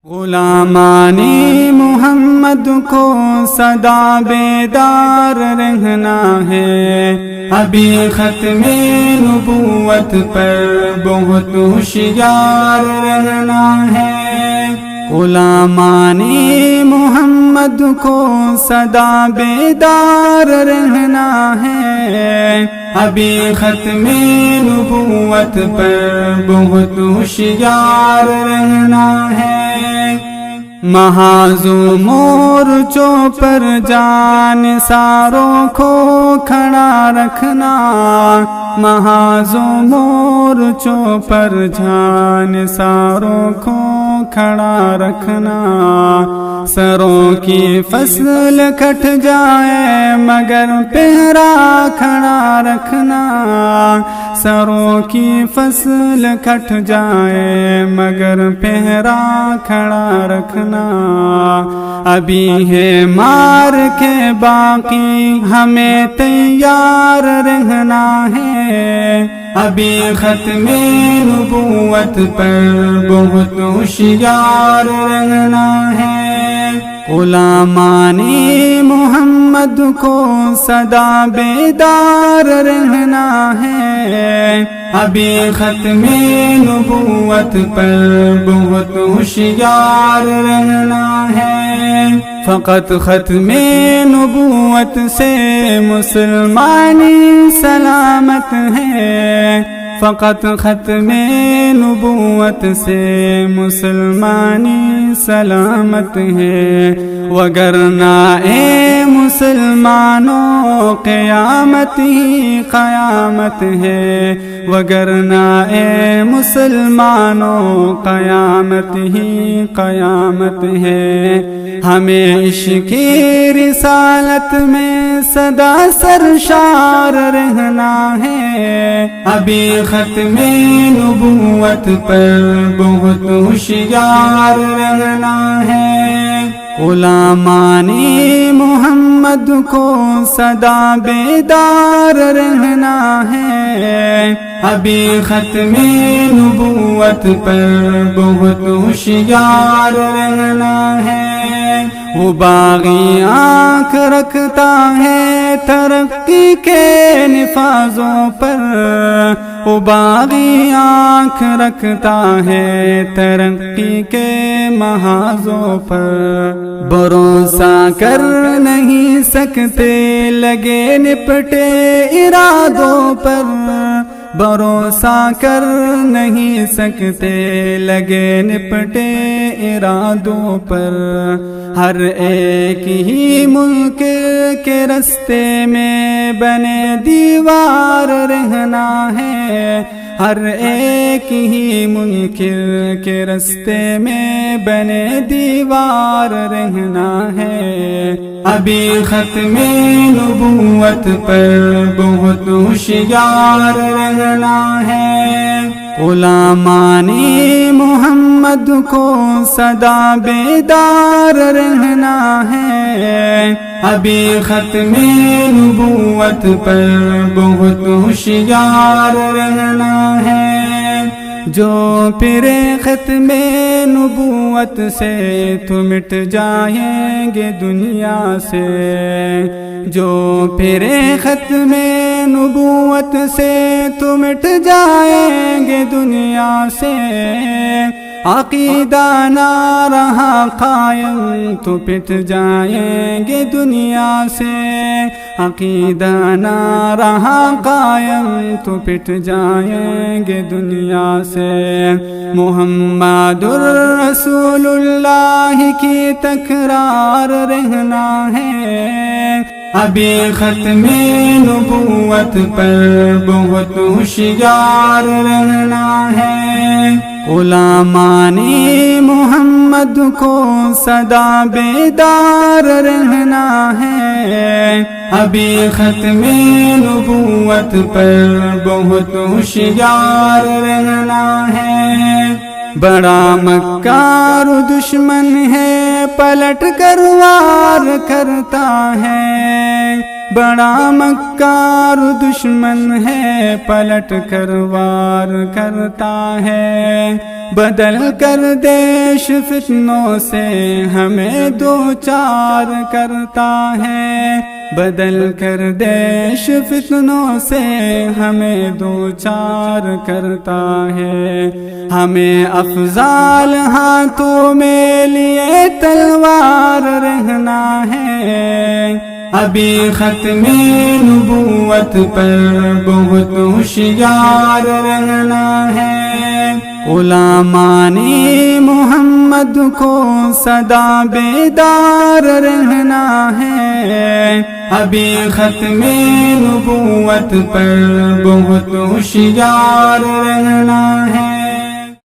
غلامان محمد کو سدا بیدار رہنا ہے، ابھی ختم نبوت پر بہت ہوشیار رہنا ہے۔ غلامان محمد کو سدا بیدار رہنا ہے، ابھی ختم نبوت پر بہت ہوشیار رہنا ہے۔ محاذ مورچوں پر جان ساروں کو کھڑا رکھنا، محاذ مورچوں پر جان ساروں کو کھڑا رکھنا۔ سروں کی فصل کٹ جائے مگر پہرا کھڑا رکھنا، سروں کی فصل کٹ جائے مگر پہرا کھڑا رکھنا۔ ابھی ہے مار کے باقی ہمیں تیار رہنا ہے، ابھی ختم نبوت پر بہت ہوشیار رہنا ہے۔ غلامان محمد کو سدا بیدار رہنا ہے، ابھی ختم نبوت پر بہت ہوشیار رہنا ہے۔ فقط ختم نبوت سے مسلمانی سلامت ہے، فقط ختم نبوت سے مسلمانی سلامت ہے، وگرنہ اے مسلمانوں قیامت ہی قیامت ہے، وگرنہ اے مسلمانوں قیامت ہی قیامت ہے۔ ہمیں عشق کی رسالت میں سدا سرشار رہنا ہے، ابھی ختم نبوت پر بہت ہوشیار رہنا ہے۔ غلامان محمد کو سدا بیدار رہنا ہے، ابھی ختم نبوت پر بہت ہوشیار رہنا ہے۔ وہ باغی آنکھ رکھتا ہے ترقی کے نفاذوں پر، وہ باغی آنکھ رکھتا ہے ترقی کے محاذوں پر، بھروسہ کر نہیں سکتے لگے نپٹے ارادوں پر، بھروسہ کر نہیں سکتے لگے نپٹے ارادوں پر۔ ہر ایک ہی ملک کے رستے میں بنے دیوار رہنا ہے، ہر ایک ہی ملک کے رستے میں بنے دیوار رہنا ہے، ابھی ختم نبوت پر بہت ہوشیار رہنا ہے۔ غلامان محمد کو سدا بیدار رہنا ہے، ابھی ختم نبوت پر بہت ہوشیار رہنا ہے۔ جو پھرے ختم نبوت سے تو مٹ جائیں گے دنیا سے، جو پھرے ختم نبوت سے تو مٹ جائیں گے دنیا سے۔ عقیدہ نہ رہا قائم تو پٹ جائیں گے دنیا سے، عقیدہ نہ رہا قائم تو پٹ جائیں گے دنیا سے۔ محمد الرسول اللہ کی تکرار رہنا ہے، ابھی ختم نبوت پر بہت ہوشیار رہنا ہے۔ غلامان محمد کو سدا بیدار رہنا ہے، ابھی ختم نبوت پر بہت ہوشیار رہنا ہے۔ بڑا مکار دشمن ہے پلٹ کر وار کرتا ہے، بڑا مکار دشمن ہے پلٹ کر وار کرتا ہے۔ بدل کر دیش فتنوں سے ہمیں دو چار کرتا ہے، بدل کر دیش فتنوں سے ہمیں دو چار کرتا ہے، ہمیں افضال ہاتھوں میں لیے تلوار رہنا ہے، ابھی ختم نبوت پر بہت ہوشیار رہنا ہے، غلامان محمد کو سدا بیدار رہنا ہے، ابھی ختم نبوت پر بہت ہوشیار رہنا ہے۔